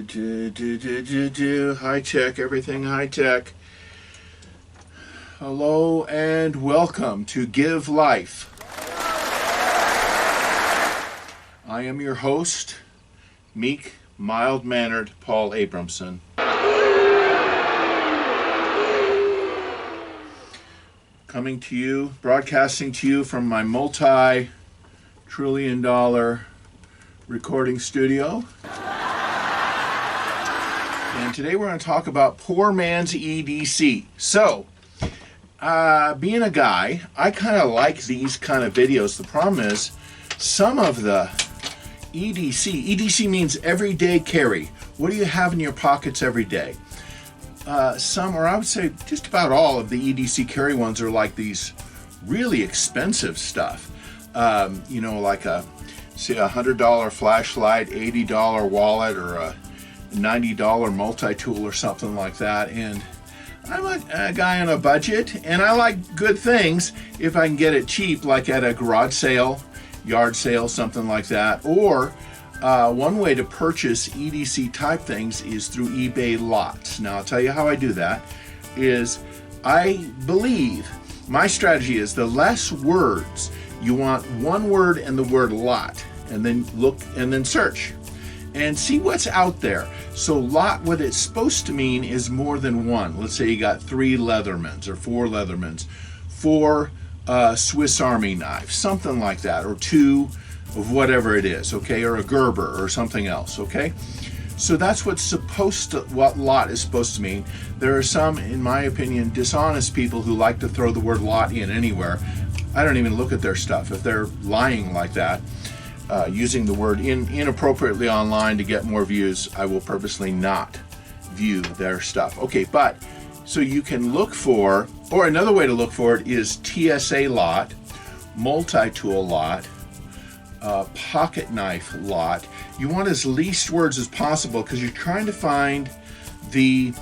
High tech, everything high tech. Hello and welcome to Give Life. I am your host, meek, mild-mannered Paul Abramson. Coming to you, broadcasting to you from my multi-trillion-dollar recording studio. And today we're going to talk about poor man's EDC. So, being a guy, I kind of like these kind of videos. The problem is, some of the EDC means everyday carry. What do you have in your pockets every day? Some, or I would say just about all of the EDC carry ones are like these really expensive stuff. Like say a $100 flashlight, $80 wallet, or a $90 multi-tool or something like that. And I'm a guy on a budget, and I like good things if I can get it cheap, like at a garage sale, yard sale, something like that. Or one way to purchase EDC type things is through eBay lots. Now I'll tell you how I do that. Is I believe my strategy is the less words. You want one word and the word lot, and then look and then search and see what's out there. So lot, what it's supposed to mean is more than one. Let's say you got 3 Leathermans or 4 Leathermans, 4 Swiss Army knives, something like that, or 2 of whatever it is, okay, or a Gerber or something else, okay? So that's what lot is supposed to mean. There are some, in my opinion, dishonest people who like to throw the word lot in anywhere. I don't even look at their stuff. If they're lying like that, using the word inappropriately online to get more views, I will purposely not view their stuff. Okay, but so you can look for, or another way to look for it is TSA lot, multi-tool lot, pocket knife lot. You want as least words as possible because you're trying to find the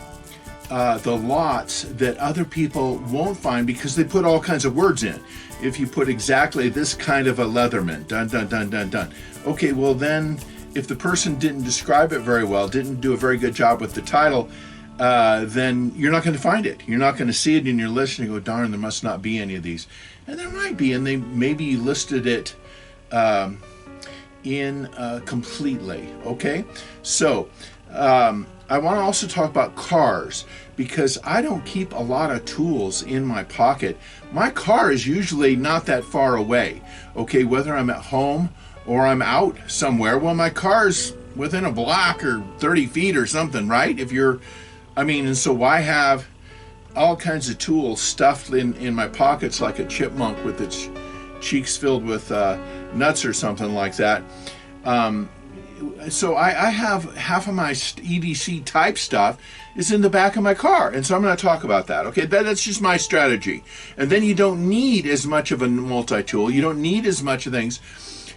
lots that other people won't find because they put all kinds of words in. If you put exactly this kind of a Leatherman, dun, dun, dun, dun, dun. Okay, well then, if the person didn't describe it very well, didn't do a very good job with the title, then you're not going to find it. You're not going to see it in your list and you go, darn, there must not be any of these. And there might be, and they maybe listed it completely, okay? So, I want to also talk about cars because I don't keep a lot of tools in my pocket. My car is usually not that far away, okay? Whether I'm at home or I'm out somewhere, well, my car's within a block or 30 feet or something, right? And so I have all kinds of tools stuffed in my pockets like a chipmunk with its cheeks filled with nuts or something like that. So I have half of my EDC type stuff is in the back of my car. And so I'm going to talk about that. Okay, that's just my strategy. And then you don't need as much of a multi-tool. You don't need as much of things.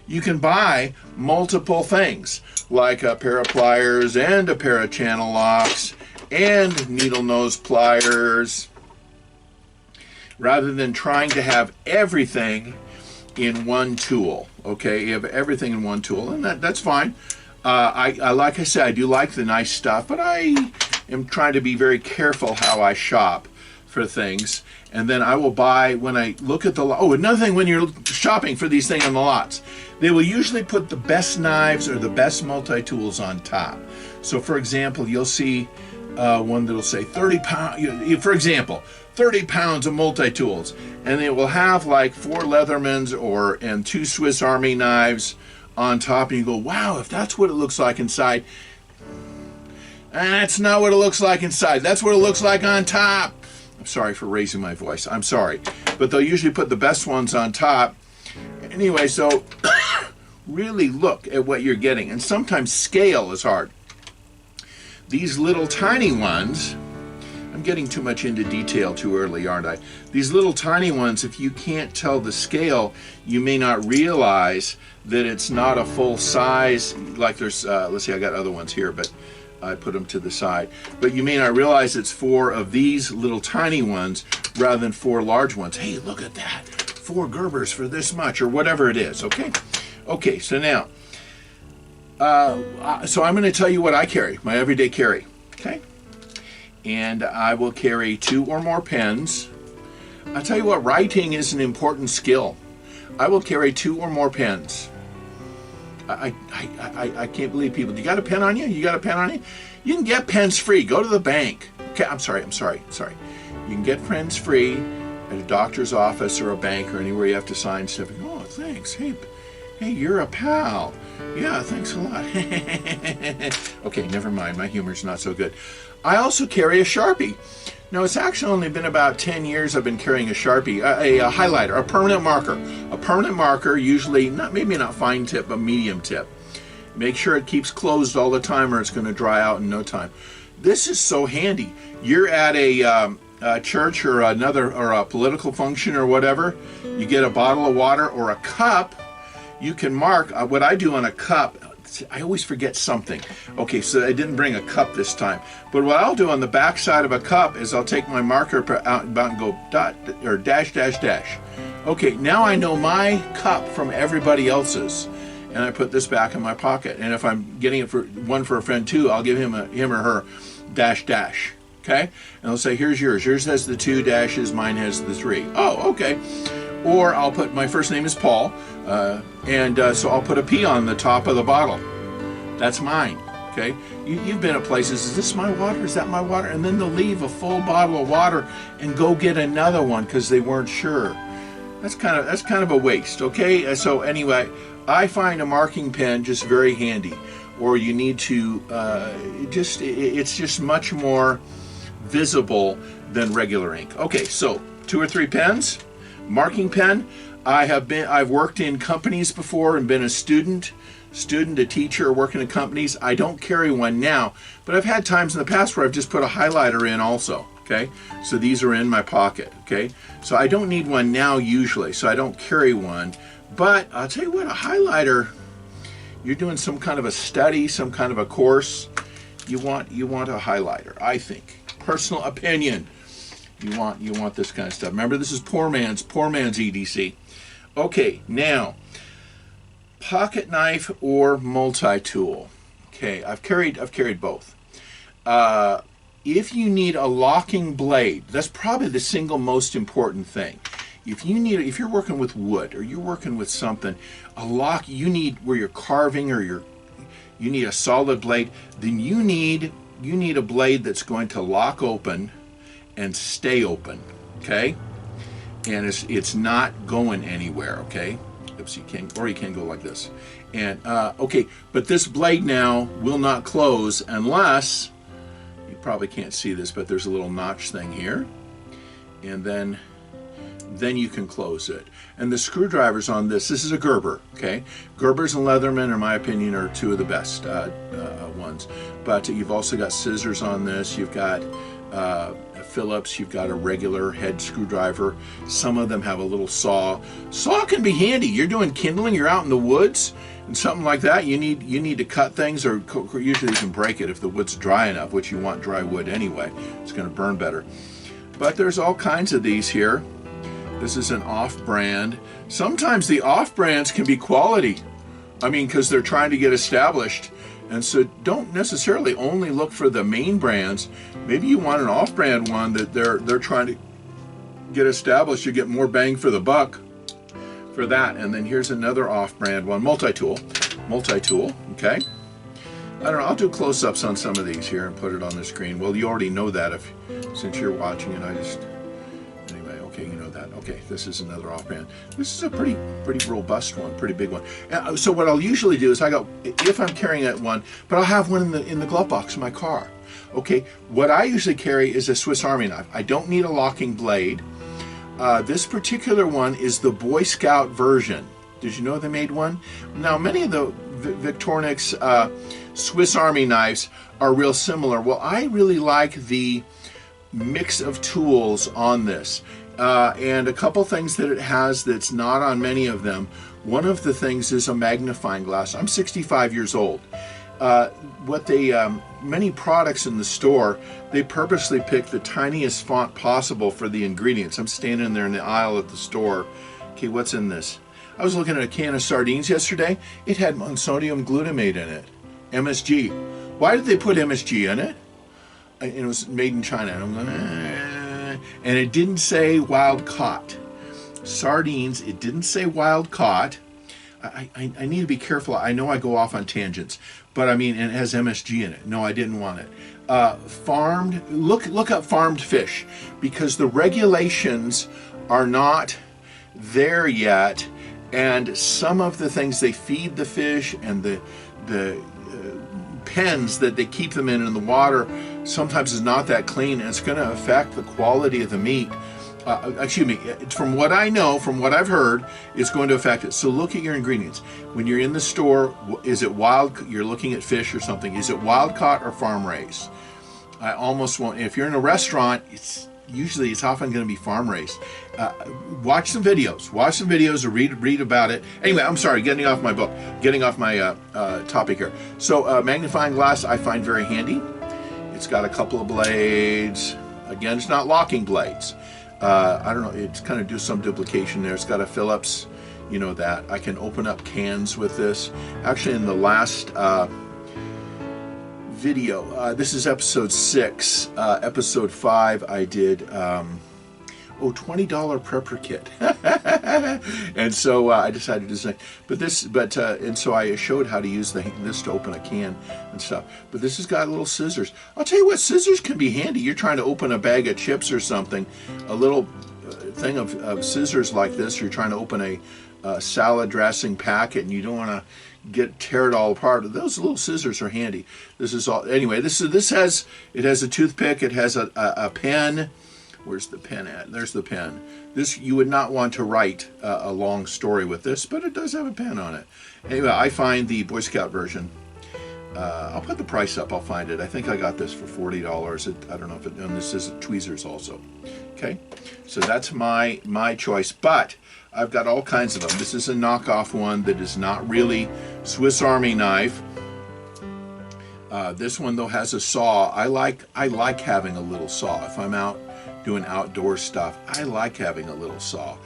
You can buy multiple things, like a pair of pliers and a pair of channel locks and needle nose pliers, rather than trying to have everything in one tool. Okay, you have everything in one tool, and that's fine. I like I said, I do like the nice stuff, but I am trying to be very careful how I shop for things. And then I will buy when I look at the lot. Oh, another thing, when you're shopping for these things on the lots, they will usually put the best knives or the best multi-tools on top. So for example, you'll see one that'll say 30 pounds, for example, 30 pounds of multi-tools, and it will have like 4 Leathermans and 2 Swiss Army knives on top, and you go, wow, if that's what it looks like inside. That's not what it looks like inside. That's what it looks like on top. I'm sorry for raising my voice. I'm sorry. But they'll usually put the best ones on top. Anyway, so really look at what you're getting. And sometimes scale is hard. These little tiny ones, I'm getting too much into detail too early, aren't I? These little tiny ones, if you can't tell the scale, you may not realize that it's not a full size. Like there's, let's see, I got other ones here, but I put them to the side. But you may not realize it's 4 of these little tiny ones rather than 4 large ones. Hey, look at that. 4 Gerbers for this much, or whatever it is, okay? Okay, so now, So I'm going to tell you what I carry, my everyday carry, okay? And I will carry 2 or more pens. I'll tell you what, writing is an important skill. I will carry 2 or more pens. I can't believe people. You got a pen on you? You got a pen on you? You can get pens free. Go to the bank. Okay, I'm sorry. You can get pens free at a doctor's office or a bank or anywhere you have to sign stuff. Oh, thanks. Hey, you're a pal. Yeah, thanks a lot. Okay, never mind. My humor's not so good. I also carry a Sharpie. Now, it's actually only been about 10 years I've been carrying a Sharpie, a highlighter, a permanent marker. A permanent marker, usually, maybe not fine tip, but medium tip. Make sure it keeps closed all the time or it's going to dry out in no time. This is so handy. You're at a church or a political function or whatever. You get a bottle of water or a cup. You can mark. What I do on a cup, I always forget something. Okay, so I didn't bring a cup this time. But what I'll do on the back side of a cup is I'll take my marker out and go dot or dash, dash, dash. Okay, now I know my cup from everybody else's. And I put this back in my pocket. And if I'm getting it for a friend too, I'll give him or her dash, dash. Okay? And I'll say, here's yours. Yours has the 2 dashes, mine has the 3. Oh, okay. Or I'll put, my first name is Paul, so I'll put a P on the top of the bottle. That's mine, okay? You've been at places, is this my water? Is that my water? And then they'll leave a full bottle of water and go get another one because they weren't sure. That's kind of a waste, okay? So anyway, I find a marking pen just very handy. Or you need to, it's just much more visible than regular ink. Okay, so 2 or 3 pens. Marking pen. I've worked in companies before and been a student, a teacher, working in companies. I don't carry one now, but I've had times in the past where I've just put a highlighter in also. Okay, so these are in my pocket. Okay, so I don't need one now usually, so I don't carry one. But I'll tell you what, a highlighter. You're doing some kind of a study, some kind of a course. You want a highlighter. I think, personal opinion. You want this kind of stuff. Remember, this is poor man's EDC. Okay, now, pocket knife or multi-tool. Okay, I've carried both. If you need a locking blade, that's probably the single most important thing. If you're working with wood or you're working with something, you need where you're carving or you need a solid blade, then you need a blade that's going to lock open and stay open, okay? And it's not going anywhere, okay? Oops, you can go like this. And okay, but this blade now will not close unless, you probably can't see this, but there's a little notch thing here, and then you can close it. And the screwdrivers on this is a Gerber, okay? Gerbers and Leatherman, in my opinion, are 2 of the best ones. But you've also got scissors on this. You've got Phillips, you've got a regular head screwdriver. Some of them have a little saw. Saw can be handy. You're doing kindling, you're out in the woods, and something like that. You need to cut things, or usually you can break it if the wood's dry enough, which you want dry wood anyway. It's going to burn better. But there's all kinds of these here. This is an off-brand. Sometimes the off-brands can be quality. I mean, because they're trying to get established. And so don't necessarily only look for the main brands. Maybe you want an off-brand one that they're trying to get established. You get more bang for the buck for that. And then here's another off-brand one, multi-tool, okay? I don't know, I'll do close-ups on some of these here and put it on the screen. Well, you already know that since you're watching it. Anyway, okay, you know that. Okay, this is another off-brand. This is a pretty robust one, pretty big one. So what I'll usually do is if I'm carrying that one, but I'll have one in the glove box in my car. Okay, what I usually carry is a Swiss Army knife. I don't need a locking blade. This particular one is the Boy Scout version. Did you know they made one? Now, many of the Victorinox Swiss Army knives are real similar. Well, I really like the mix of tools on this. And a couple things that it has that's not on many of them. One of the things is a magnifying glass. I'm 65 years old. Many products in the store, they purposely pick the tiniest font possible for the ingredients. I'm standing there in the aisle at the store. Okay, what's in this? I was looking at a can of sardines yesterday. It had monosodium glutamate in it. MSG. Why did they put MSG in it? It was made in China. And I'm going, and it didn't say wild caught. Sardines, it didn't say wild caught. I need to be careful. I know I go off on tangents, but I mean, and it has MSG in it. No, I didn't want it. Farmed, look up farmed fish, because the regulations are not there yet, and some of the things they feed the fish and the pens that they keep them in the water sometimes is not that clean, and it's going to affect the quality of the meat. Excuse me, from what I know, from what I've heard, it's going to affect it. So look at your ingredients. When you're in the store, is it wild, you're looking at fish or something, is it wild caught or farm raised? I almost won't, if you're in a restaurant, it's often going to be farm raised. Watch some videos or read about it. Anyway, I'm sorry, getting off my topic here. So magnifying glass I find very handy. It's got a couple of blades. Again, it's not locking blades. I don't know, it's kind of do some duplication there. It's got a Phillips, you know that. I can open up cans with this. Actually, in the last video, this is episode 6. Episode 5, I did $20 prepper kit. And so I decided to say, and so I showed how to use this to open a can and stuff. But this has got little scissors. I'll tell you what, scissors can be handy. You're trying to open a bag of chips or something, a little thing of scissors like this. You're trying to open a salad dressing packet, and you don't want to tear it all apart. Those little scissors are handy. This is all, anyway, it has a toothpick, it has a pen. Where's the pen at? There's the pen. This, you would not want to write a long story with this, but it does have a pen on it. Anyway, I find the Boy Scout version. I'll put the price up, I'll find it. I think I got this for $40. I don't know if it, and this is tweezers also. Okay, so that's my choice, but I've got all kinds of them. This is a knockoff one that is not really Swiss Army knife. This one though has a saw. I like having a little saw. If I'm out doing outdoor stuff, I like having a little saw.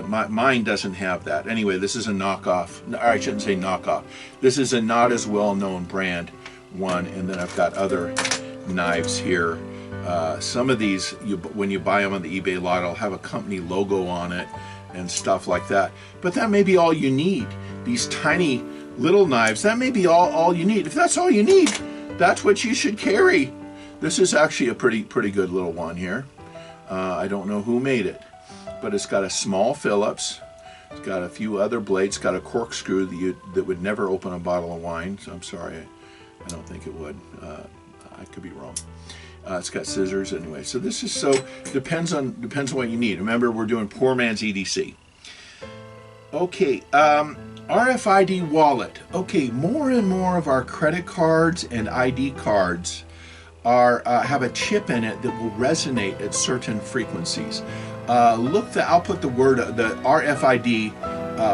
Mine doesn't have that. Anyway, this is a knockoff. Or I shouldn't say knockoff. This is a not as well-known brand one, and then I've got other knives here. Some of these, when you buy them on the eBay lot, it'll have a company logo on it and stuff like that. But that may be all you need. These tiny little knives, that may be all you need. If that's all you need, that's what you should carry. This is actually a pretty good little one here. I don't know who made it, but it's got a small Phillips. It's got a few other blades. It's got a corkscrew that would never open a bottle of wine. So I'm sorry, I don't think it would. I could be wrong. It's got scissors anyway. So this is depends on what you need. Remember, we're doing poor man's EDC. Okay, RFID wallet. Okay, more and more of our credit cards and ID cards have a chip in it that will resonate at certain frequencies. I'll put the RFID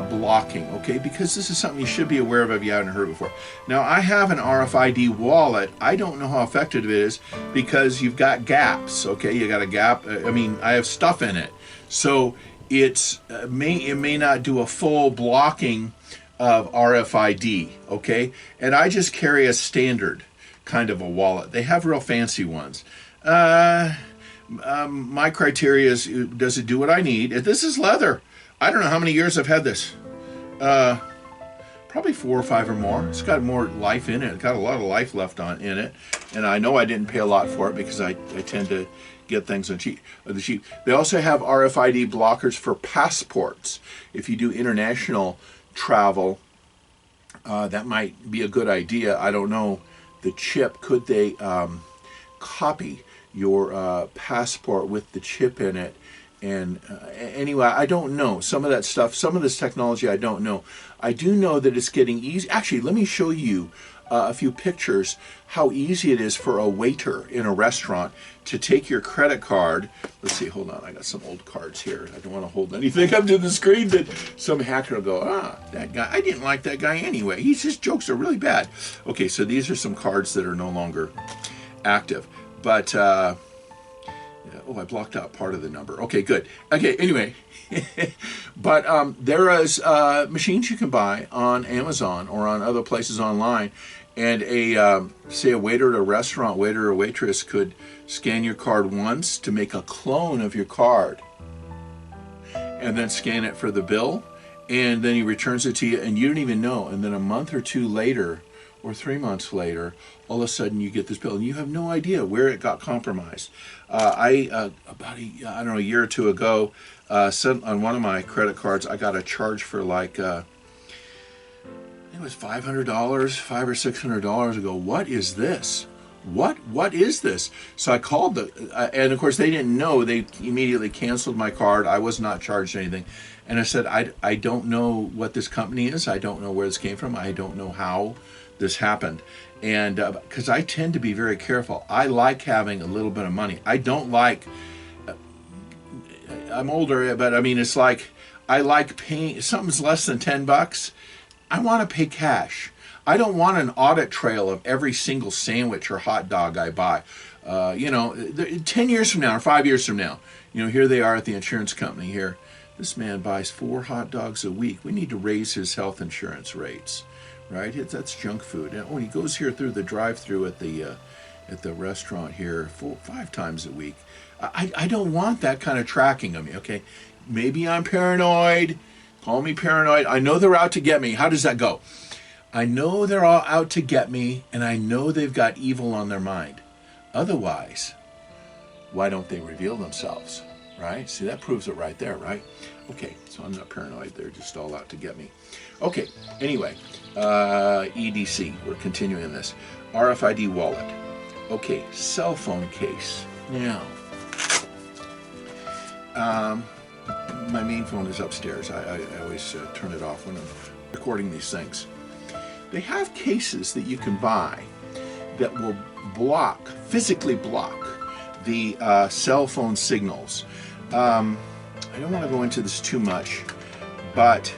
blocking, okay, because this is something you should be aware of if you haven't heard before. Now, I have an RFID wallet. I don't know how effective it is because you've got gaps, okay? You got a gap. I have stuff in it, so it may not do a full blocking of RFID, okay? And I just carry a standard kind of a wallet. They have real fancy ones. My criteria is, does it do what I need? This is leather. I don't know how many years I've had this. Probably 4 or 5 or more. It's got more life in it. It's got a lot of life left in it. And I know I didn't pay a lot for it because I tend to get things on the cheap. They also have RFID blockers for passports. If you do international travel, that might be a good idea. I don't know. The chip, could they copy your passport with the chip in it? And anyway, I don't know. Some of that stuff, some of this technology, I don't know. I do know that it's getting easy. Actually, let me show you a few pictures how easy it is for a waiter in a restaurant to take your credit card. Let's see, hold on, I got some old cards here. I don't want to hold anything up to the screen that some hacker will go, that guy, I didn't like that guy anyway. His jokes are really bad. Okay, so these are some cards that are no longer active. But, I blocked out part of the number. Okay, good. Okay, anyway. But there is machines you can buy on Amazon or on other places online, And say a waiter at a restaurant, waiter or waitress could scan your card once to make a clone of your card, and then scan it for the bill, and then he returns it to you, and you don't even know. And then a month or two later, or 3 months later, all of a sudden you get this bill, and you have no idea where it got compromised. About a year or two ago, on one of my credit cards, I got a charge for like, it was $500, $500 or $600 ago. What is this? What is this? So I called and of course they didn't know. They immediately canceled my card. I was not charged anything. And I said, I don't know what this company is. I don't know where this came from. I don't know how this happened. And because I tend to be very careful. I like having a little bit of money. I don't like, I'm older, but I mean, it's like, I like paying, something's less than $10. I want to pay cash. I don't want an audit trail of every single sandwich or hot dog I buy. 10 years from now or 5 years from now, here they are at the insurance company here. This man buys 4 hot dogs a week. We need to raise his health insurance rates, right? That's junk food. And when he goes here through the drive-through at the restaurant here 4-5 times a week, I don't want that kind of tracking of me. Okay, maybe I'm paranoid. Call me paranoid. I know they're out to get me. How does that go? I know they're all out to get me, and I know they've got evil on their mind. Otherwise, why don't they reveal themselves, right? See, that proves it right there, right? Okay, so I'm not paranoid. They're just all out to get me. Okay, anyway, EDC, we're continuing this. RFID wallet. Okay, cell phone case. Now, my main phone is upstairs. I always turn it off when I'm recording these things. They have cases that you can buy that will physically block the cell phone signals. I don't want to go into this too much, but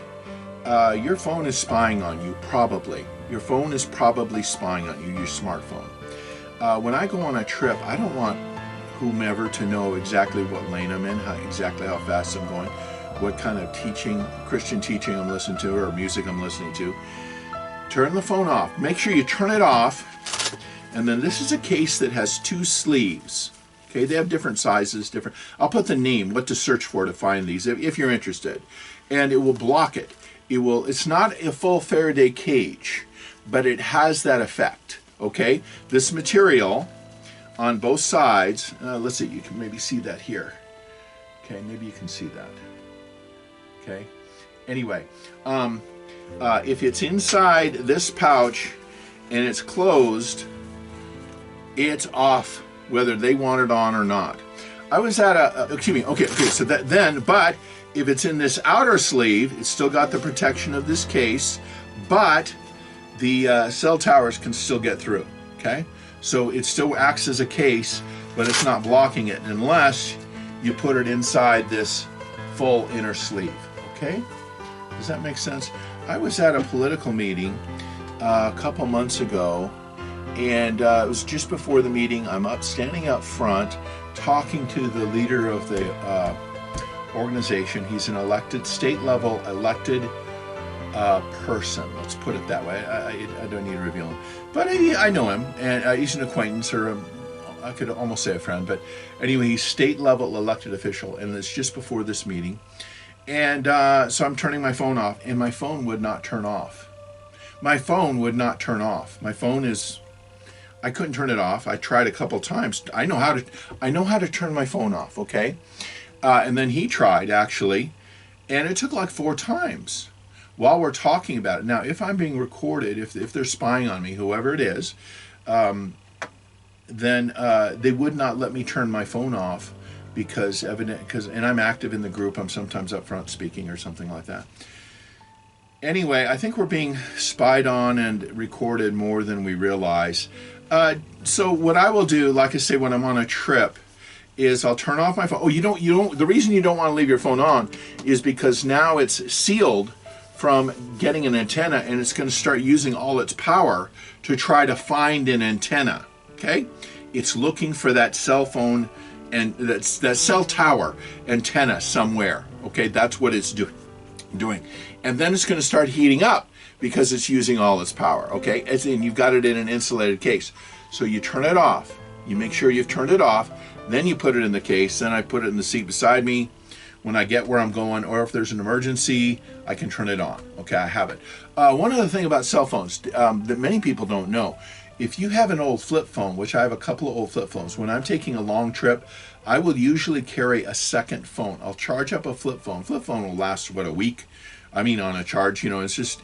your phone is spying on you, probably. Your phone is probably spying on you, your smartphone. When I go on a trip, I don't want whomever to know exactly what lane I'm in, exactly how fast I'm going, what kind of Christian teaching I'm listening to, or music I'm listening to. Turn the phone off. Make sure you turn it off. And then this is a case that has 2 sleeves. Okay, they have different sizes, I'll put the name, what to search for to find these, if you're interested. And it will block it. It's not a full Faraday cage, but it has that effect. Okay, this material on both sides, let's see, you can maybe see that here. Okay, maybe you can see that. Okay, anyway, if it's inside this pouch and it's closed, it's off whether they want it on or not. I was at so that then, but if it's in this outer sleeve, it's still got the protection of this case, but the cell towers can still get through, okay? So it still acts as a case, but it's not blocking it unless you put it inside this full inner sleeve, okay? Does that make sense? I was at a political meeting a couple months ago, and it was just before the meeting. I'm standing up front, talking to the leader of the organization. He's an state-level elected person. Let's put it that way. I don't need to reveal him, but I know him, and he's an acquaintance, or I could almost say a friend. But anyway, he's state-level elected official, and it's just before this meeting. And so I'm turning my phone off, and my phone would not turn off. My phone would not turn off. My phone is, I couldn't turn it off. I tried a couple times. I know how to turn my phone off, okay? And then he tried, actually, and it took like 4 times while we're talking about it. Now, if I'm being recorded, if they're spying on me, whoever it is, then they would not let me turn my phone off, and I'm active in the group. I'm sometimes up front speaking or something like that. Anyway, I think we're being spied on and recorded more than we realize. So what I will do, like I say, when I'm on a trip, is I'll turn off my phone. Oh, you don't. The reason you don't want to leave your phone on is because now it's sealed from getting an antenna, and it's going to start using all its power to try to find an antenna. Okay, it's looking for that cell phone and that cell tower antenna somewhere. Okay, that's what it's doing. And then it's going to start heating up because it's using all its power, okay? And you've got it in an insulated case. So you turn it off. You make sure you've turned it off. Then you put it in the case. Then I put it in the seat beside me. When I get where I'm going, or if there's an emergency, I can turn it on. Okay, I have it. One other thing about cell phones that many people don't know, if you have an old flip phone, which I have a couple of old flip phones, when I'm taking a long trip, I will usually carry a second phone. I'll charge up a flip phone. Flip phone will last, what, a week? I mean, on a charge, you know, it's just,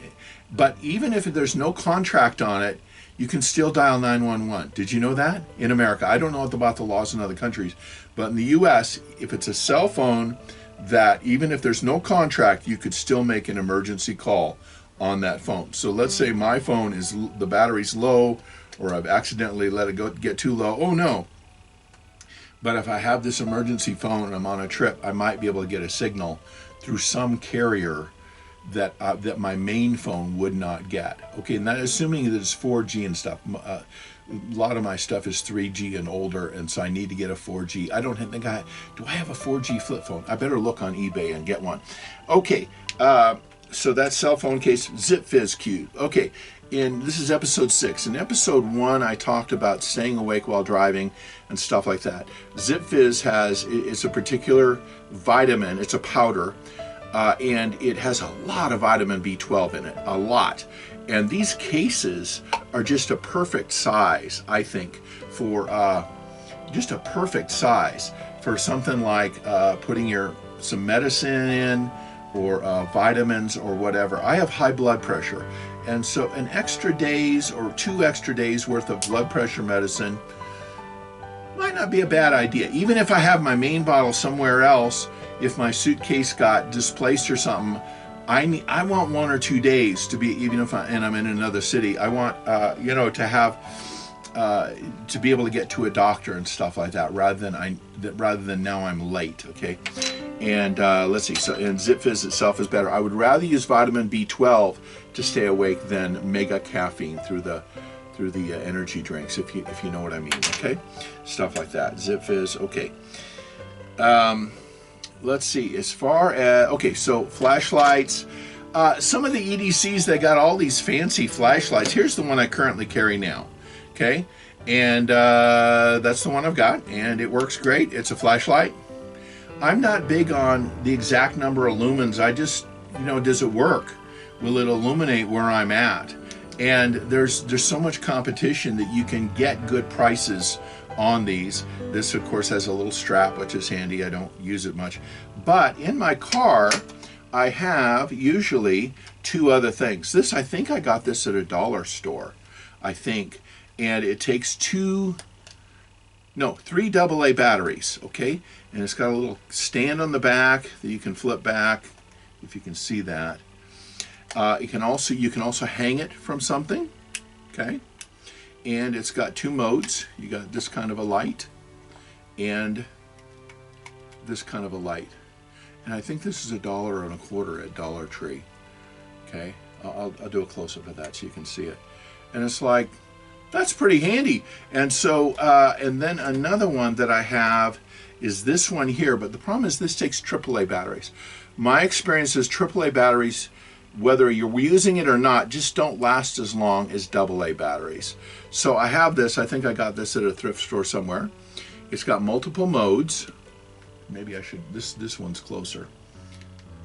but even if there's no contract on it, you can still dial 911. Did you know that? In America. I don't know about the laws in other countries, but in the US, if it's a cell phone, that even if there's no contract, you could still make an emergency call on that phone. So let's say my phone is, the battery's low, or I've accidentally let it get too low. Oh no. But if I have this emergency phone and I'm on a trip, I might be able to get a signal through some carrier that that my main phone would not get. Okay, and that assuming that it's 4G and stuff. A lot of my stuff is 3G and older, and so I need to get a 4G. I don't think do I have a 4G flip phone? I better look on eBay and get one. Okay, so that's cell phone case, ZipFizz cube. Okay, this is episode 6. In episode 1, I talked about staying awake while driving and stuff like that. ZipFizz it's a particular vitamin. It's a powder. And it has a lot of vitamin B12 in it, a lot. And these cases are just a perfect size, I think, for just a perfect size for something like putting some medicine in, or vitamins or whatever. I have high blood pressure, and so an extra day's or 2 extra days worth of blood pressure medicine might not be a bad idea. Even if I have my main bottle somewhere else, if my suitcase got displaced or something, I want 1 or 2 days to be, even if I'm in another city. I want to have to be able to get to a doctor and stuff like that, rather than now I'm late. Okay, and let's see. So, and ZipFizz itself is better. I would rather use vitamin B12 to stay awake than mega caffeine through the energy drinks, if you know what I mean. Okay, stuff like that. ZipFizz. Okay. Let's see, as far as, okay, so flashlights. Some of the EDCs, they got all these fancy flashlights. Here's the one I currently carry now, okay? And that's the one I've got, and it works great. It's a flashlight. I'm not big on the exact number of lumens. I just, does it work? Will it illuminate where I'm at? And there's so much competition that you can get good prices on these. This, of course, has a little strap, which is handy. I don't use it much. But in my car, I have usually 2 other things. This, I think I got this at a dollar store, I think. And it takes 3 AA batteries, okay? And it's got a little stand on the back that you can flip back, if you can see that. You can also hang it from something, okay? And it's got 2 modes. You got this kind of a light and this kind of a light. And I think this is $1.25 at Dollar Tree. Okay, I'll do a close-up of that so you can see it. And it's like, that's pretty handy. And so, and then another one that I have is this one here, but the problem is this takes AAA batteries. My experience is AAA batteries, whether you're using it or not, just don't last as long as AA batteries. So I have this. I think I got this at a thrift store somewhere. It's got multiple modes. Maybe I should, this one's closer.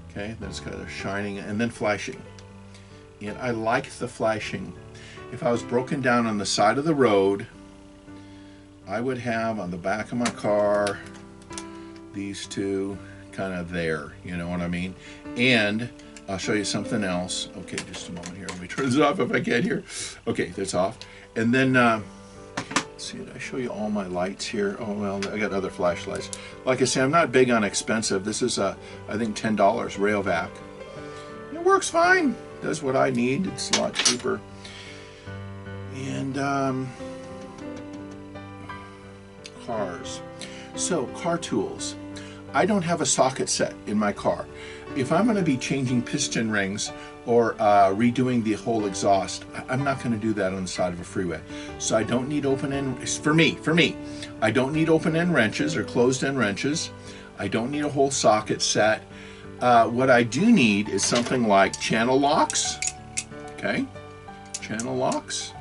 Okay, then it's kind of shining and then flashing. And I like the flashing. If I was broken down on the side of the road, I would have on the back of my car these 2 kind of there, you know what I mean? And I'll show you something else. Okay, just a moment here. Let me turn this off if I can here. Okay, that's off. And then, let's see, did I show you all my lights here? Oh, well, I got other flashlights. Like I say, I'm not big on expensive. This is, I think, $10 Rayovac. It works fine. Does what I need. It's a lot cheaper. And, cars. So, car tools. I don't have a socket set in my car. If I'm going to be changing piston rings or redoing the whole exhaust, I'm not going to do that on the side of a freeway. So I don't need open end, for me, I don't need open end wrenches or closed end wrenches. I don't need a whole socket set. What I do need is something like channel locks, Okay, channel locks.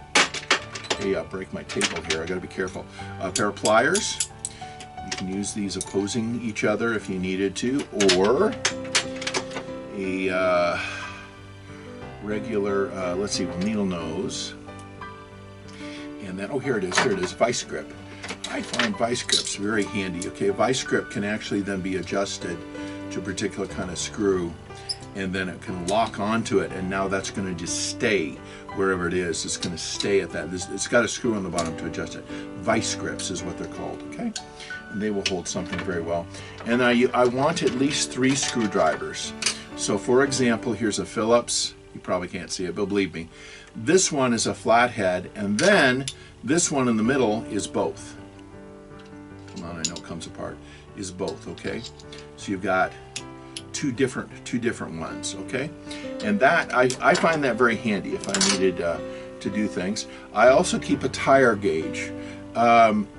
Hey, I'll break my table here. I gotta be careful. A pair of pliers. You can use these opposing each other if you needed to, or a regular, let's see, needle nose. And then, oh, here it is, vice grip. I find vice grips very handy. Okay, vice grip can actually then be adjusted to a particular kind of screw, and then it can lock onto it, and now that's going to just stay wherever it is. It's going to stay at that. It's got a screw on the bottom to adjust it. Vice grips is what they're called, okay? And they will hold something very well. And I want at least 3 screwdrivers. So for example, here's a Phillips. You probably can't see it, but believe me. This one is a flathead, and then this one in the middle is both. Come on, I know it comes apart. Is both, okay? So you've got two different ones, okay? And that I find that very handy if I needed to do things. I also keep a tire gauge.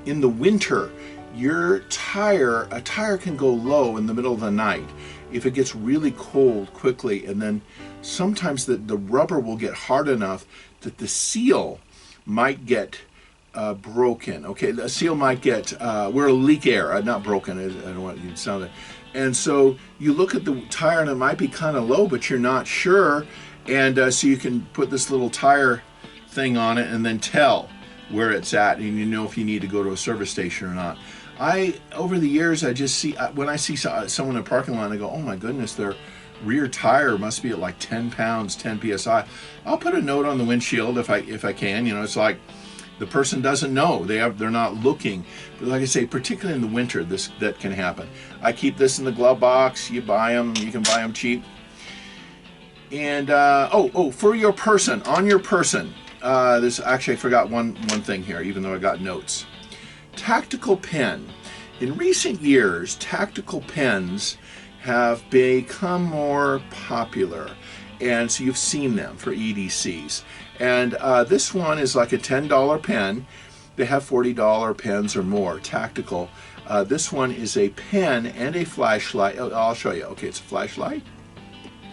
In the winter, a tire can go low in the middle of the night if it gets really cold quickly, and then sometimes the rubber will get hard enough that the seal might get broken. Okay, the seal might get where leak air, not broken. I don't want you to sound it. And so you look at the tire and it might be kind of low, but you're not sure. And so you can put this little tire thing on it and then tell where it's at, and you know if you need to go to a service station or not. Over the years, I just see, when I see someone in a parking lot, I go, oh my goodness, their rear tire must be at like 10 pounds, 10 PSI. I'll put a note on the windshield if I can. You know, it's like the person doesn't know. They're not looking. But like I say, particularly in the winter, that can happen. I keep this in the glove box. You buy them. You can buy them cheap. And for your person, on your person, this actually I forgot one thing here, even though I got notes. Tactical pen. In recent years, tactical pens have become more popular, and so you've seen them for EDCs. And this one is like a $10 pen. They have $40 pens or more, tactical. This one is a pen and a flashlight. Oh, I'll show you. Okay, it's a flashlight.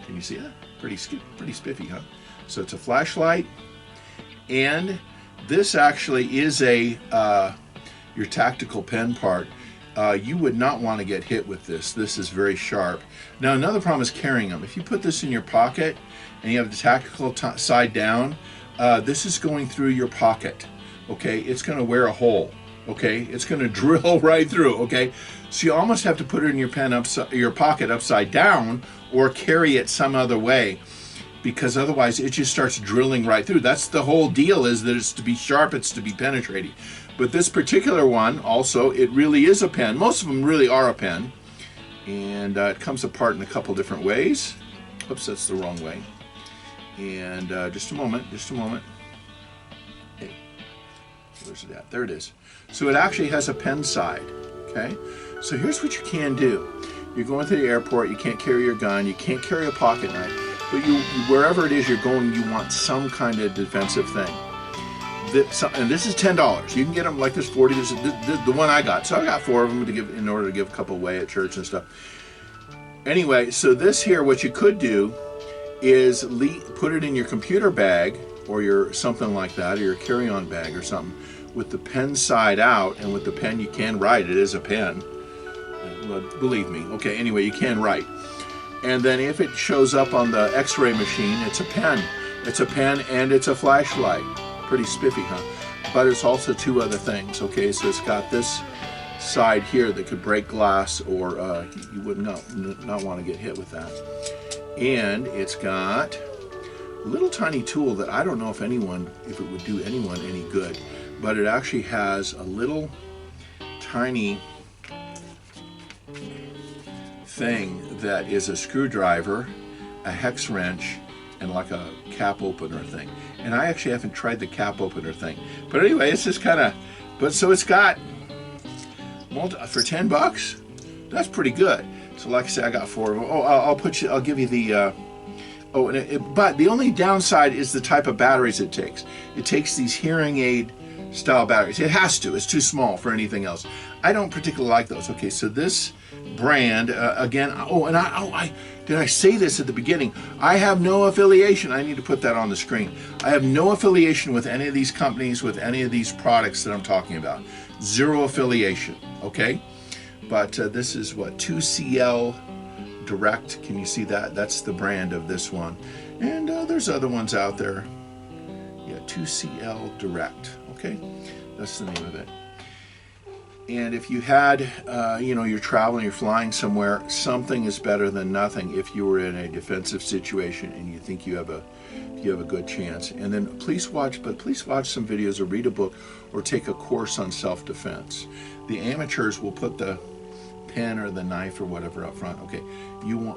Can you see that? Pretty spiffy, huh? So it's a flashlight, and this actually is your tactical pen part. You would not want to get hit with this. This is very sharp. Now another problem is carrying them. If you put this in your pocket and you have the tactical side down, this is going through your pocket. Okay, it's going to wear a hole. Okay, it's going to drill right through. Okay, so you almost have to put it in your pocket upside down, or carry it some other way, because otherwise it just starts drilling right through. That's the whole deal, is that it's to be sharp, it's to be penetrating. But this particular one, also, it really is a pen. Most of them really are a pen. And it comes apart in a couple different ways. Oops, that's the wrong way. And just a moment. Hey, where's it at? There it is. So it actually has a pen side, okay? So here's what you can do. You're going to the airport, you can't carry your gun, you can't carry a pocket knife, but wherever it is you're going, you want some kind of defensive thing. And this is $10. You can get them like this, 40. This is the one I got. So I got 4 of them in order to give a couple away at church and stuff. Anyway, so this here, what you could do is put it in your computer bag, or your something like that, or your carry-on bag or something, with the pen side out, and with the pen you can write. It is a pen. Well, believe me. Okay, anyway, you can write. And then if it shows up on the x-ray machine, it's a pen. It's a pen and it's a flashlight. Pretty spiffy, huh? But it's also 2 other things. Okay, so it's got this side here that could break glass, or you would not want to get hit with that. And it's got a little tiny tool that I don't know if it would do anyone any good, but it actually has a little tiny thing that is a screwdriver, a hex wrench, and like a cap opener thing. And I actually haven't tried the cap opener thing. But anyway, it's just kind of, but so it's got, for $10, that's pretty good. So like I said, I got 4 of them. Oh, I'll give you the, but the only downside is the type of batteries it takes. It takes these hearing aid style batteries. It has to. It's too small for anything else. I don't particularly like those. Okay, so this brand, again, did I say this at the beginning? I have no affiliation. I need to put that on the screen. I have no affiliation with any of these companies, with any of these products that I'm talking about. Zero affiliation, okay? But this is what, 2CL Direct. Can you see that? That's the brand of this one. And there's other ones out there. Yeah, 2CL Direct, okay? That's the name of it. And if you had, you're traveling, you're flying somewhere, something is better than nothing if you were in a defensive situation and you think you have a good chance. And then please watch some videos or read a book or take a course on self-defense. The amateurs will put the pen or the knife or whatever up front. Okay, you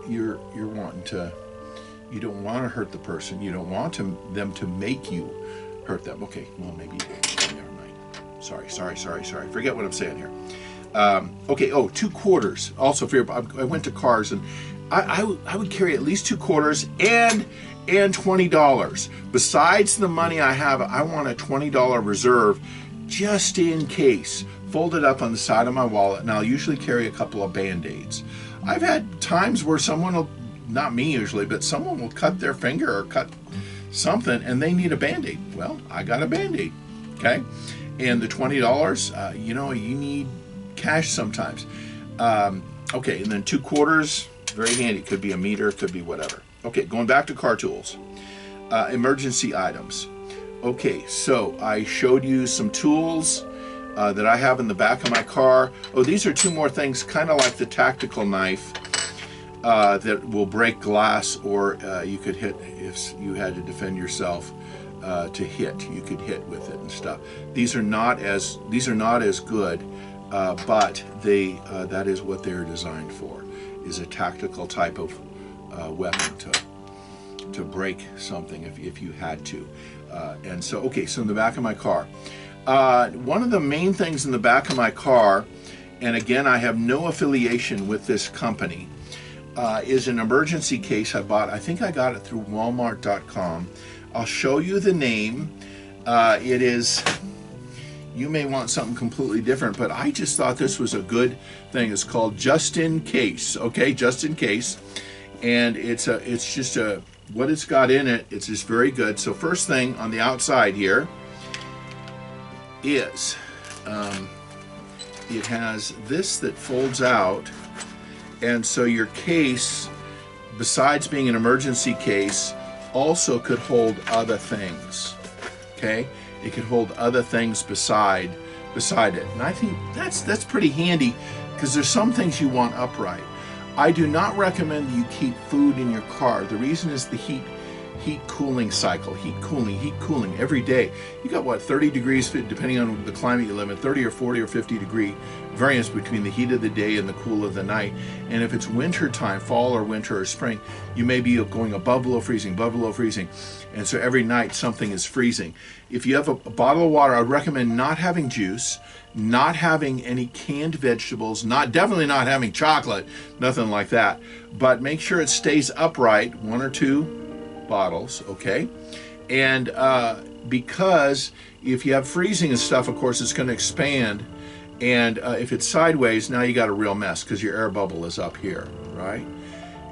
don't want to hurt the person. You don't want them to make you hurt them. Okay, well maybe. Sorry. Forget what I'm saying here. Okay, 2 quarters. Also, I went to cars and I would carry at least 2 quarters and $20. Besides the money I have, I want a $20 reserve just in case. Folded up on the side of my wallet, and I'll usually carry a couple of Band-Aids. I've had times where someone will, not me usually, but someone will cut their finger or cut something and they need a Band-Aid. Well, I got a Band-Aid, okay? And the $20, you need cash sometimes. Okay, and then 2 quarters, very handy. Could be a meter, could be whatever. Okay, going back to car tools. Emergency items. Okay, so I showed you some tools that I have in the back of my car. Oh, these are 2 more things, kind of like the tactical knife that will break glass, or you could hit if you had to defend yourself. You could hit with it and stuff. These are not as good, but that is what they're designed for, is a tactical type of weapon to break something if you had to. And so, okay, so in the back of my car, one of the main things in the back of my car, and again, I have no affiliation with this company, is an emergency case I bought. I think I got it through Walmart.com. I'll show you the name. It is, you may want something completely different, but I just thought this was a good thing. It's called JustinCase, okay, JustinCase. And it's just what it's got in it, it's just very good. So first thing on the outside here is, it has this that folds out. And so your case, besides being an emergency case, also could hold other things, okay? It could hold other things beside it. And I think that's pretty handy, because there's some things you want upright. I do not recommend you keep food in your car. The reason is the heat cooling cycle, heat cooling every day. You got what, 30 degrees, depending on the climate you live in, 30 or 40 or 50 degree variance between the heat of the day and the cool of the night. And if it's winter time, fall or winter or spring, you may be going above below freezing. And so every night something is freezing. If you have a bottle of water, I would recommend not having juice, not having any canned vegetables, definitely not having chocolate, nothing like that. But make sure it stays upright, 1 or 2 bottles, okay? And because if you have freezing and stuff, of course, it's going to expand. And if it's sideways, now you got a real mess, because your air bubble is up here, right?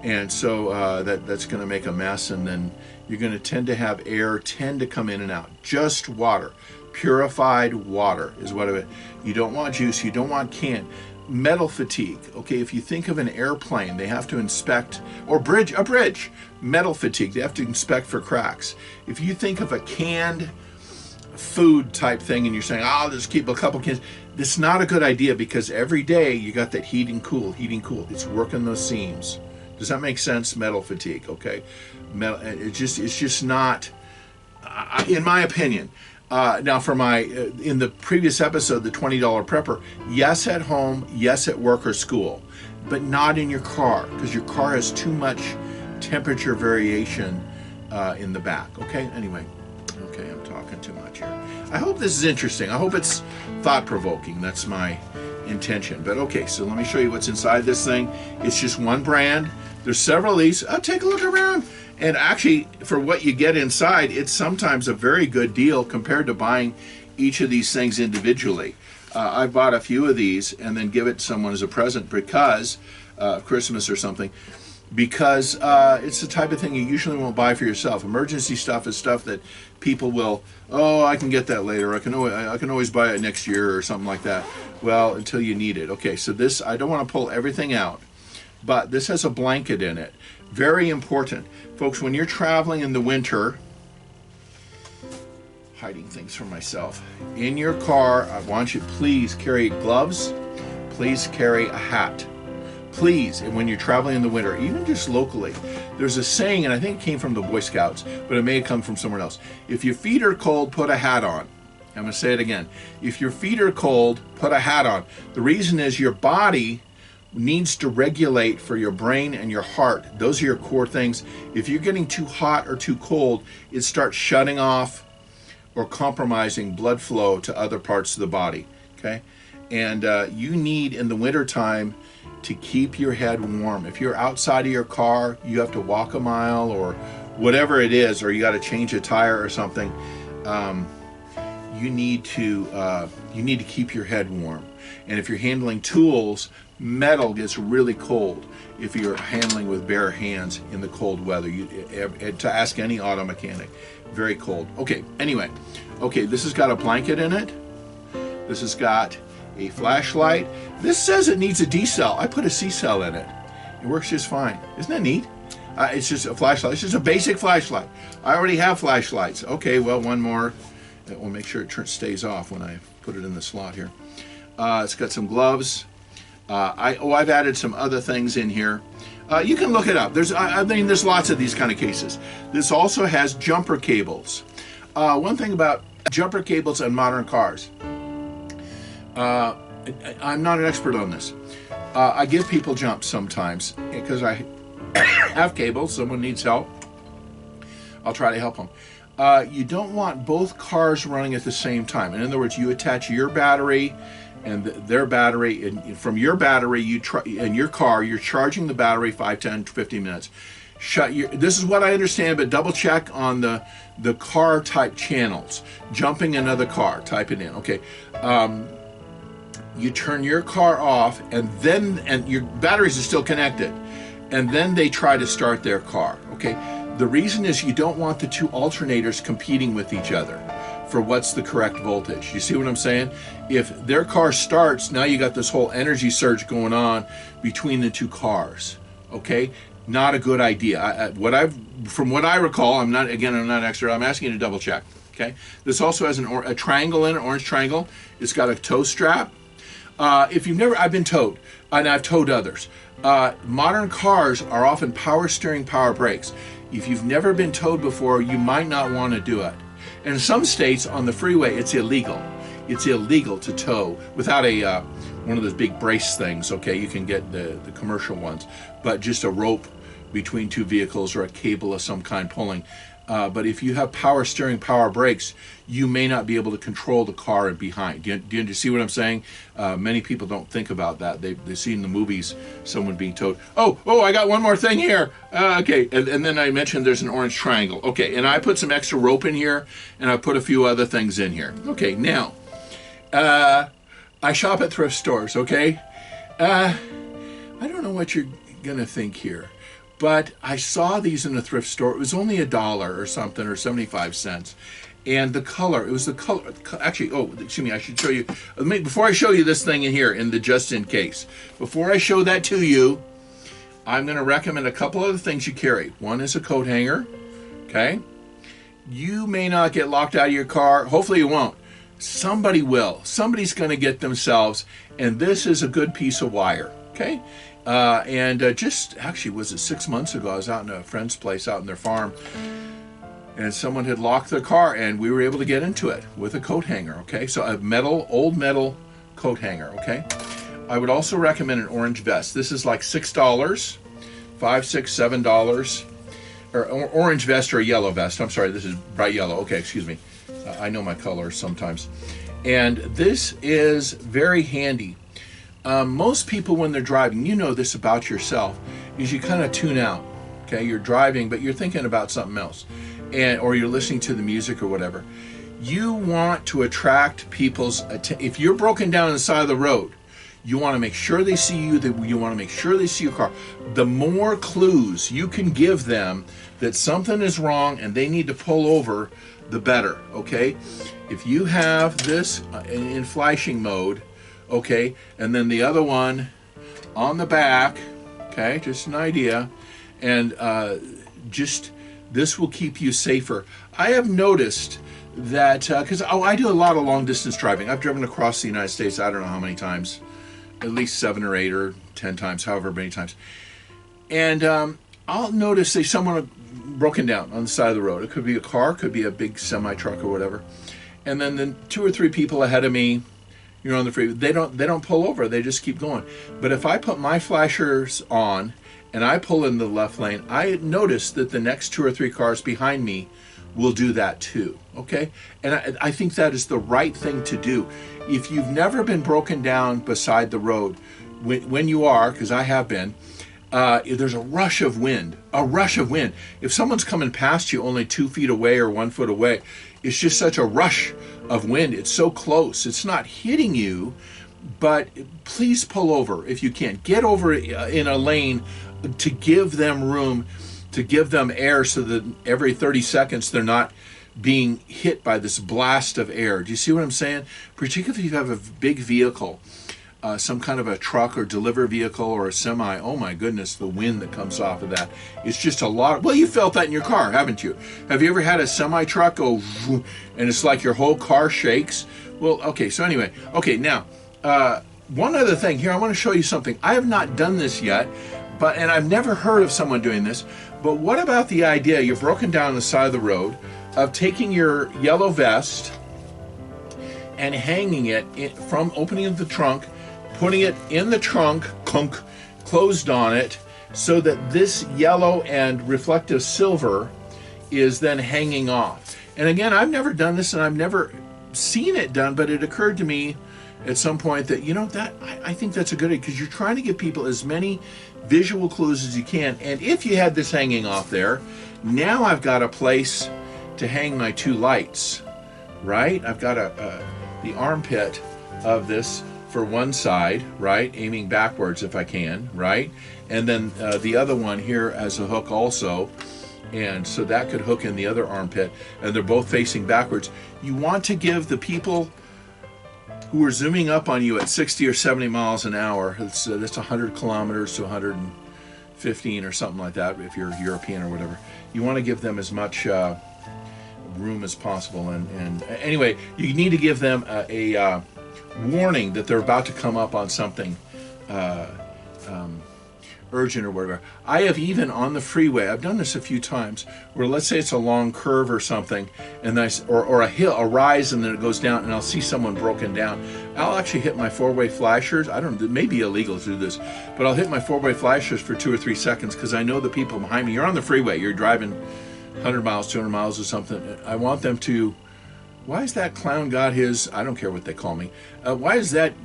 And so that's going to make a mess, and then you're going to tend to have air to come in and out. Just water, purified water is what it is. You don't want juice, you don't want canned. Metal fatigue, okay, if you think of an airplane, they have to inspect, or a bridge, metal fatigue, they have to inspect for cracks. If you think of a canned food type thing and you're saying, I'll just keep a couple cans, it's not a good idea, because every day you got that heat and cool, it's working those seams. Does that make sense? Metal fatigue, okay? It's just not, in my opinion. Now for in the previous episode, the $20 prepper, yes at home, yes at work or school, but not in your car, because your car has too much temperature variation in the back, okay? Anyway, okay, I'm talking too much here. I hope this is interesting. I hope it's thought-provoking. That's my intention. But okay, so let me show you what's inside this thing. It's just one brand. There's several of these. Take a look around. And actually, for what you get inside, it's sometimes a very good deal compared to buying each of these things individually. I bought a few of these and then give it to someone as a present because Christmas or something, because it's the type of thing you usually won't buy for yourself. Emergency stuff is stuff that people will, oh, I can get that later. I can always buy it next year or something like that. Well, until you need it. Okay, so this, I don't want to pull everything out, but this has a blanket in it. Very important. Folks, when you're traveling in the winter, hiding things from myself. In your car, I want you to please carry gloves. Please carry a hat. Please, and when you're traveling in the winter, even just locally, there's a saying, and I think it came from the Boy Scouts, but it may have come from somewhere else. If your feet are cold, put a hat on. I'm going to say it again. If your feet are cold, put a hat on. The reason is your body needs to regulate for your brain and your heart. Those are your core things. If you're getting too hot or too cold, it starts shutting off or compromising blood flow to other parts of the body, okay? And you need, in the wintertime, to keep your head warm. If you're outside of your car, you have to walk a mile or whatever it is, or you got to change a tire or something, you need to keep your head warm. And if you're handling tools, metal gets really cold if you're handling with bare hands in the cold weather. To ask any auto mechanic, very cold. Okay, anyway, okay, this has got a blanket in it. This has got a flashlight. This says it needs a D cell. I put a C cell in it. It works just fine. Isn't that neat? It's just a flashlight. It's just a basic flashlight. I already have flashlights. Okay, well, one more. We'll make sure it stays off when I put it in the slot here. It's got some gloves. I've added some other things in here. You can look it up. There's lots of these kind of cases. This also has jumper cables. One thing about jumper cables on modern cars, I'm not an expert on this. I give people jumps sometimes because I have cables. Someone needs help. I'll try to help them. You don't want both cars running at the same time. In other words, you attach your battery and their battery, and from your battery, in your car, you're charging the battery 5, 10, 15 minutes. This is what I understand, but double check on the car type channels. Jumping another car, type it in. Okay. You turn your car off, and your batteries are still connected, and then they try to start their car. Okay. The reason is you don't want the two alternators competing with each other for what's the correct voltage. You see what I'm saying? If their car starts, now you got this whole energy surge going on between the two cars. Okay, not a good idea. From what I recall, I'm not an expert. I'm asking you to double check. Okay, this also has a triangle in it, orange triangle. It's got a tow strap. If you've never, I've been towed, and I've towed others. Modern cars are often power steering, power brakes. If you've never been towed before, you might not want to do it. And in some states on the freeway, it's illegal. It's illegal to tow without one of those big brace things. Okay, you can get the commercial ones, but just a rope between two vehicles or a cable of some kind pulling. But if you have power steering, power brakes, you may not be able to control the car behind. Do you see what I'm saying? Many people don't think about that. They've seen the movies, someone being towed. Oh, I got one more thing here. Okay, and then I mentioned there's an orange triangle. Okay, and I put some extra rope in here, and I put a few other things in here. Okay, now, I shop at thrift stores, okay? I don't know what you're going to think here. But I saw these in a thrift store. It was only $1 or something, or 75 cents. And the color, actually, excuse me, I should show you. Before I show you this thing in here, in the JustinCase, before I show that to you, I'm going to recommend a couple other things you carry. One is a coat hanger, okay? You may not get locked out of your car. Hopefully you won't. Somebody will. Somebody's going to get themselves, and this is a good piece of wire, okay? Just actually, was it 6 months ago, I was out in a friend's place out in their farm, and someone had locked their car, and we were able to get into it with a coat hanger, okay? So a old metal coat hanger, okay? I would also recommend an orange vest. This is like $6, $5, $6, $7, or orange vest or a yellow vest. I'm sorry, this is bright yellow. Okay, excuse me. I know my colors sometimes. And this is very handy. Most people, when they're driving, you know this about yourself, is you kind of tune out. Okay, you're driving, but you're thinking about something else, or you're listening to the music or whatever. You want to attract people's attention. If you're broken down on the side of the road, you want to make sure they see you, you want to make sure they see your car. The more clues you can give them that something is wrong and they need to pull over, the better, okay? If you have this in flashing mode, okay, and then the other one on the back, okay, just an idea, and just this will keep you safer. I have noticed that, because I do a lot of long distance driving. I've driven across the United States, I don't know how many times, at least 7 or 8 or 10 times, however many times. And I'll notice someone broken down on the side of the road. It could be a car, could be a big semi truck or whatever. And then 2 or 3 people ahead of me, you're on the freeway. They don't pull over. They just keep going. But if I put my flashers on and I pull in the left lane, I notice that the next 2 or 3 cars behind me will do that too. Okay, and I think that is the right thing to do. If you've never been broken down beside the road, when you are, because I have been, there's a rush of wind. If someone's coming past you only 2 feet away or 1 foot away, it's just such a rush of wind. It's so close. It's not hitting you, but please pull over if you can. Get over in a lane to give them room, to give them air, so that every 30 seconds they're not being hit by this blast of air. Do you see what I'm saying? Particularly if you have a big vehicle, some kind of a truck or delivery vehicle or a semi. Oh my goodness, the wind that comes off of that. It's just a lot. Well, you felt that in your car, haven't you? Have you ever had a semi truck go and it's like your whole car shakes? Well, okay, so anyway. Okay, now, one other thing here. I want to show you something. I have not done this yet, and I've never heard of someone doing this. But what about the idea, you're broken down on the side of the road, of taking your yellow vest and hanging it from opening of the trunk, putting it in the trunk, closed on it, so that this yellow and reflective silver is then hanging off. And again, I've never done this and I've never seen it done, but it occurred to me at some point that, I think that's a good idea, because you're trying to give people as many visual clues as you can. And if you had this hanging off there, now I've got a place to hang my 2 lights, right? I've got the armpit of this for one side, right? Aiming backwards if I can, right? And then the other one here as a hook also. And so that could hook in the other armpit, and they're both facing backwards. You want to give the people who are zooming up on you at 60 or 70 miles an hour, that's 100 kilometers to 115 or something like that, if you're European or whatever. You want to give them as much room as possible. And anyway, you need to give them a warning that they're about to come up on something urgent or whatever. I have even on the freeway, I've done this a few times, where let's say it's a long curve or something, and or a hill, a rise, and then it goes down, and I'll see someone broken down. I'll actually hit my 4-way flashers. I don't know, it may be illegal to do this, but I'll hit my 4-way flashers for 2 or 3 seconds, because I know the people behind me, you're on the freeway, you're driving 100 miles, 200 miles or something. I want them to, why is that clown got his, I don't care what they call me, why is that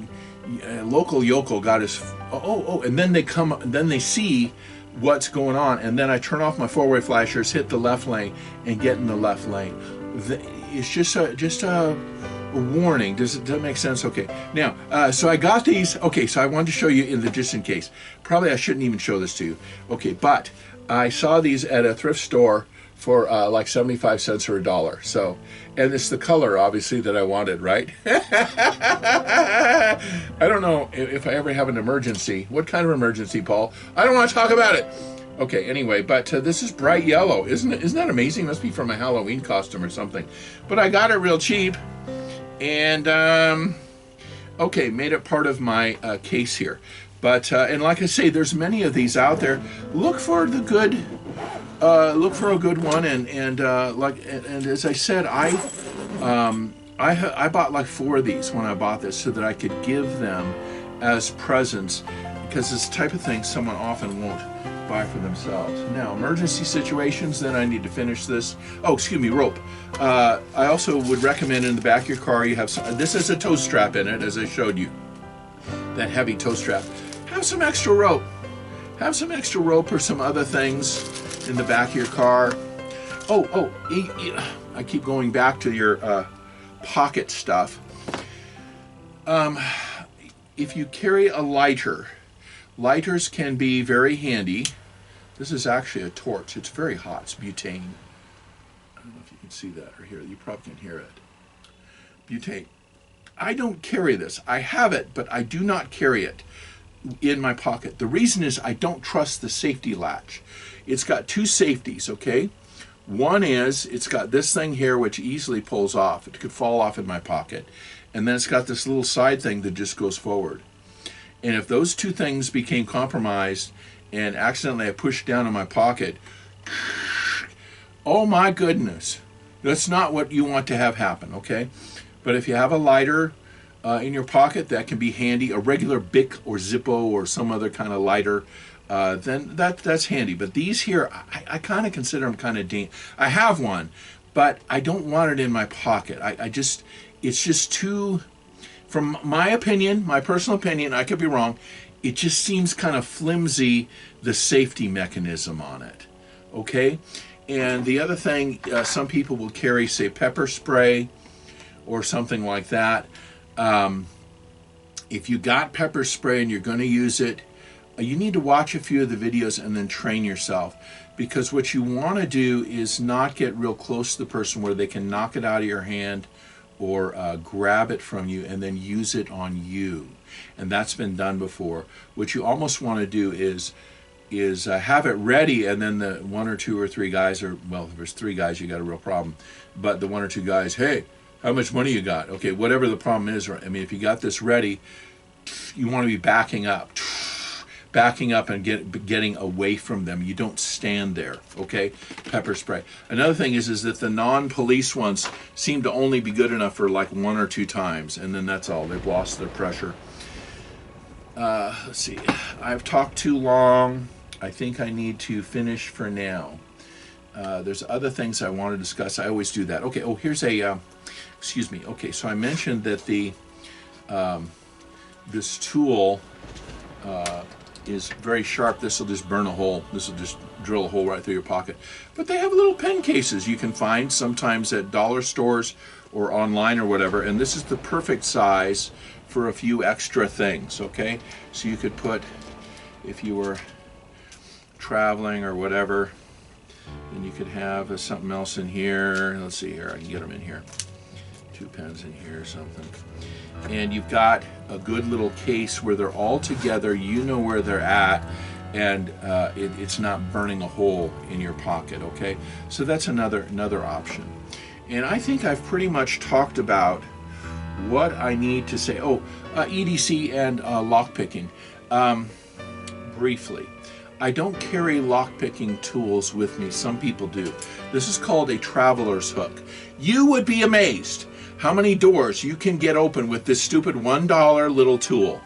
local yokel got his, and then they come, and then they see what's going on, and then I turn off my 4-way flashers, hit the left lane, and get in the left lane. It's just a warning. Does that make sense? Okay. Now, so I got these. Okay, so I wanted to show you in the just in case. Probably I shouldn't even show this to you. Okay, but I saw these at a thrift store for like 75 cents or $1. So, and it's the color, obviously, that I wanted, right? I don't know if I ever have an emergency. What kind of emergency, Paul? I don't want to talk about it. Okay, anyway, but this is bright yellow. Isn't that amazing? Must be from a Halloween costume or something. But I got it real cheap. And, okay, made it part of my case here. But, and like I say, there's many of these out there. Look for the good... look for a good one, and as I said, I bought like 4 of these when I bought this, so that I could give them as presents, because it's the type of thing someone often won't buy for themselves. Now, emergency situations, then I need to finish this. Oh, excuse me, rope. I also would recommend in the back of your car you have some. This is a tow strap in it, as I showed you, that heavy tow strap. Have some extra rope. Have some extra rope or some other things in the back of your car. I keep going back to your pocket stuff. If you carry a lighter, lighters can be very handy. This is actually a torch. It's very hot. It's butane. I don't know if you can see that or hear it. You probably can hear it. Butane. I don't carry this. I have it, but I do not carry it in my pocket. The reason is I don't trust the safety latch. It's got two safeties, okay? One is it's got this thing here which easily pulls off. It could fall off in my pocket. And then it's got this little side thing that just goes forward. And if those two things became compromised and accidentally I pushed down in my pocket, oh my goodness, that's not what you want to have happen, okay? But if you have a lighter in your pocket, that can be handy. A regular Bic or Zippo or some other kind of lighter, then that's handy. But these here, I kind of consider them kind of dangerous. I have one, but I don't want it in my pocket. It's just too, from my opinion, my personal opinion, I could be wrong, it just seems kind of flimsy, the safety mechanism on it, okay? And the other thing, some people will carry, say, pepper spray or something like that. If you got pepper spray and you're going to use it, you need to watch a few of the videos and then train yourself, because what you want to do is not get real close to the person where they can knock it out of your hand or grab it from you and then use it on you. And that's been done before. What you almost want to do is have it ready, and then the one or two or three guys, or, well, if there's three guys, you got a real problem. But the one or two guys, hey, how much money you got? Okay, whatever the problem is, I mean, if you got this ready, you want to be backing up and getting away from them. You don't stand there, okay? Pepper spray. Another thing is that the non-police ones seem to only be good enough for like one or two times, and then that's all. They've lost their pressure. Let's see. I've talked too long. I think I need to finish for now. There's other things I want to discuss. I always do that. Okay, oh, here's a, excuse me. Okay, so I mentioned that the this tool is very sharp. This will just burn a hole. This will just drill a hole right through your pocket. But they have little pen cases you can find sometimes at dollar stores or online or whatever, and this is the perfect size for a few extra things, okay? So you could put, if you were traveling or whatever, and you could have something else in here. Let's see here, I can get them in here. 2 pens in here or something. And you've got a good little case where they're all together, you know where they're at, and it's not burning a hole in your pocket, okay? So that's another option. And I think I've pretty much talked about what I need to say. Oh, EDC and lockpicking. Briefly, I don't carry lockpicking tools with me. Some people do. This is called a traveler's hook. You would be amazed how many doors you can get open with this stupid $1 little tool.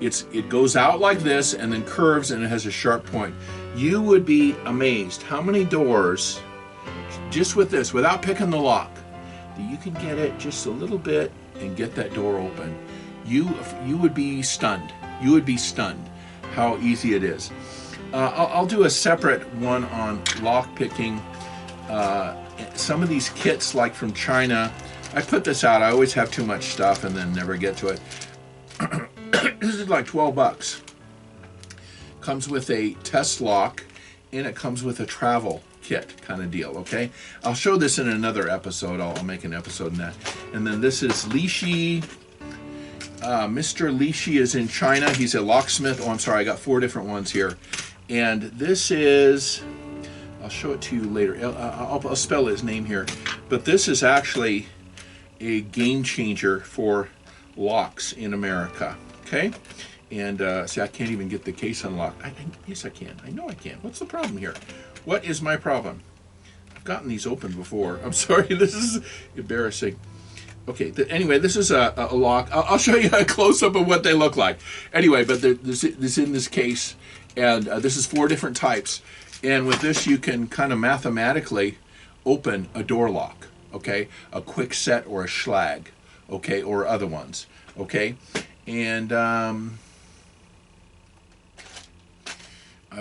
It goes out like this and then curves, and it has a sharp point. You would be amazed how many doors, just with this, without picking the lock, that you can get it just a little bit and get that door open. You would be stunned. You would be stunned how easy it is. I'll do a separate one on lock picking. Some of these kits, like from China, I put this out. I always have too much stuff and then never get to it. This is like 12 bucks. Comes with a test lock, and it comes with a travel kit kind of deal, okay? I'll show this in another episode. I'll make an episode in that. And then this is Lishi. Mr. Lishi is in China. He's a locksmith. Oh, I'm sorry. I got 4 different ones here. And this is, I'll show it to you later. I'll spell his name here. But this is actually a game changer for locks in America, okay? And see, I can't even get the case unlocked. Yes, I can. I know I can. What's the problem here? What is my problem? I've gotten these open before. I'm sorry. This is embarrassing. Okay, anyway, this is a lock. I'll show you a close-up of what they look like. Anyway, but this is in this case, and this is 4 different types. And with this, you can kind of mathematically open a door lock, okay? A quick set or a schlag, okay, or other ones, okay? And I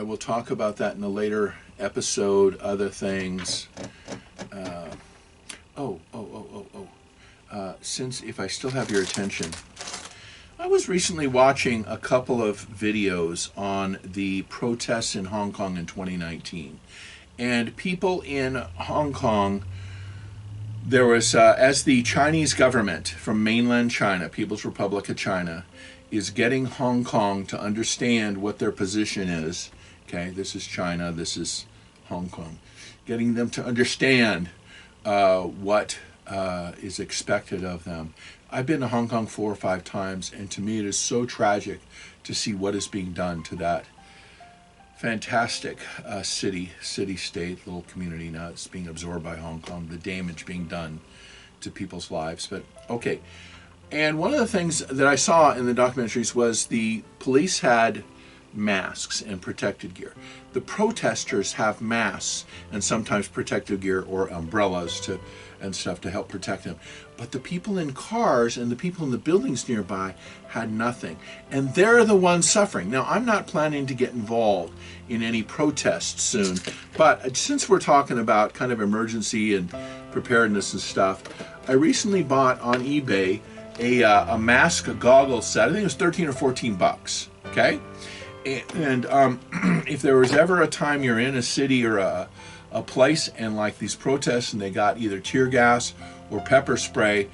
will talk about that in a later episode, other things. since if I still have your attention, I was recently watching a couple of videos on the protests in Hong Kong in 2019. And people in Hong Kong, there was, as the Chinese government from mainland China, People's Republic of China, is getting Hong Kong to understand what their position is. Okay, this is China, this is Hong Kong. Getting them to understand what is expected of them. I've been to Hong Kong 4 or 5 times, and to me it is so tragic to see what is being done to that fantastic city-state, little community. Now it's being absorbed by Hong Kong, the damage being done to people's lives. But okay, and one of the things that I saw in the documentaries was the police had masks and protective gear. The protesters have masks and sometimes protective gear or umbrellas and stuff to help protect them. But the people in cars and the people in the buildings nearby had nothing. And they're the ones suffering. Now, I'm not planning to get involved in any protests soon, but since we're talking about kind of emergency and preparedness and stuff, I recently bought on eBay a mask, a goggle set. I think it was 13 or 14 bucks, okay? And if there was ever a time you're in a city or a place and like these protests and they got either tear gas or pepper spray,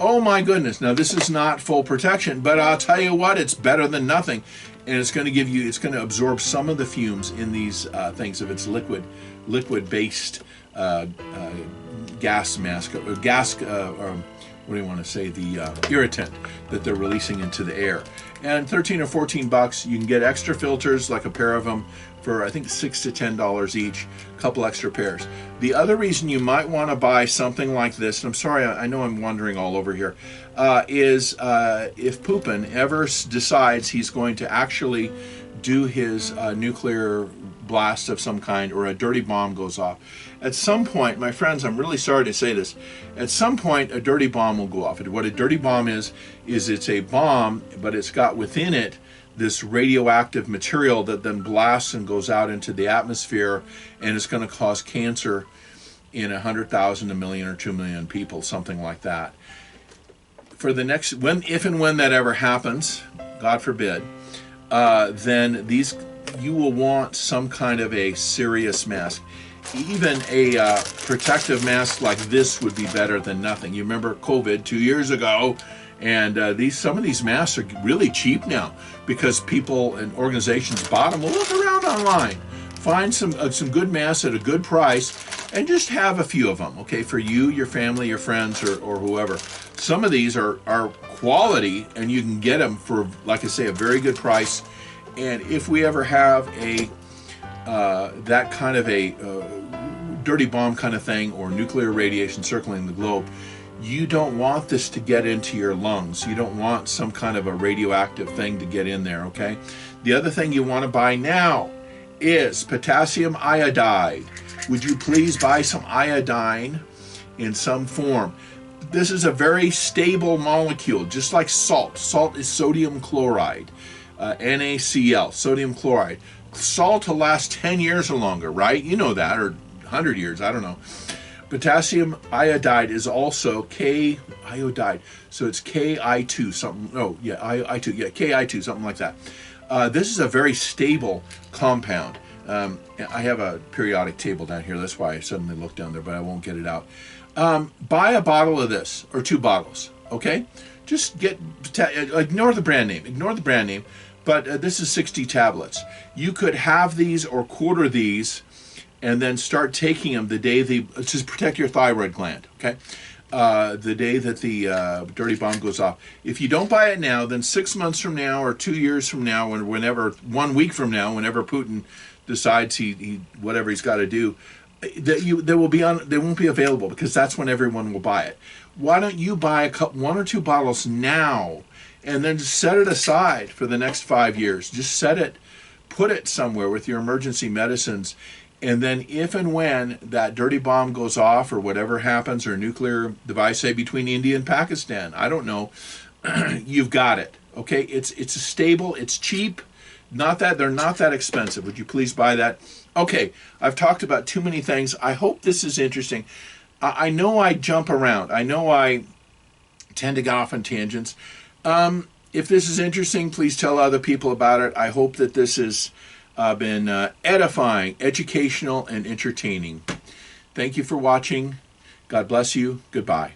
oh my goodness. Now this is not full protection, but I'll tell you what, it's better than nothing. And it's going to give you, it's going to absorb some of the fumes in these things if it's liquid-based gas mask, or gas, or what do you want to say, the irritant that they're releasing into the air. And 13 or 14 bucks, you can get extra filters, like a pair of them, for I think $6 to $10 each, a couple extra pairs. The other reason you might want to buy something like this, and I'm sorry, I know I'm wandering all over here, is if Putin ever decides he's going to actually do his nuclear blast of some kind, or a dirty bomb goes off. At some point, my friends, I'm really sorry to say this, at some point a dirty bomb will go off. What a dirty bomb is it's a bomb, but it's got within it this radioactive material that then blasts and goes out into the atmosphere, and it's going to cause cancer in 100,000, 1 million, or 2 million people, something like that. For the next, if and when that ever happens, God forbid, then you will want some kind of a serious mask. Even a protective mask like this would be better than nothing. You remember COVID 2 years ago, and some of these masks are really cheap now because people and organizations bought them. Well, look around online, find some good masks at a good price, and just have a few of them, okay, for you, your family, your friends, or whoever. Some of these are quality, and you can get them for, like I say, a very good price. And if we ever have that kind of a dirty bomb kind of thing, or nuclear radiation circling the globe, you don't want this to get into your lungs. You don't want some kind of a radioactive thing to get in there, okay? The other thing you want to buy now is potassium iodide. Would you please buy some iodine in some form? This is a very stable molecule, just like salt. Salt is sodium chloride, NaCl, sodium chloride. Salt will last 10 years or longer, right? You know that, or 100 years, I don't know. Potassium iodide is also K-iodide, so it's Ki2 something. Oh, yeah, I2, yeah, Ki2, something like that. This is a very stable compound. I have a periodic table down here. That's why I suddenly looked down there, but I won't get it out. Buy a bottle of this, or 2 bottles, okay? Just ignore the brand name. But this is 60 tablets. You could have these or quarter these, and then start taking them the day to protect your thyroid gland, okay? The day that the dirty bomb goes off. If you don't buy it now, then 6 months from now, or 2 years from now, whenever 1 week from now, whenever Putin decides he whatever he's got to do, they won't be available, because that's when everyone will buy it. Why don't you buy 1 or 2 bottles now, and then just set it aside for the next 5 years. Just put it somewhere with your emergency medicines, and then if and when that dirty bomb goes off, or whatever happens, or a nuclear device, say between India and Pakistan, I don't know, you've got it, okay? It's stable, it's cheap, they're not that expensive. Would you please buy that? Okay, I've talked about too many things. I hope this is interesting. I know I jump around. I know I tend to get off on tangents. If this is interesting, please tell other people about it. I hope that this has been edifying, educational, and entertaining. Thank you for watching. God bless you. Goodbye.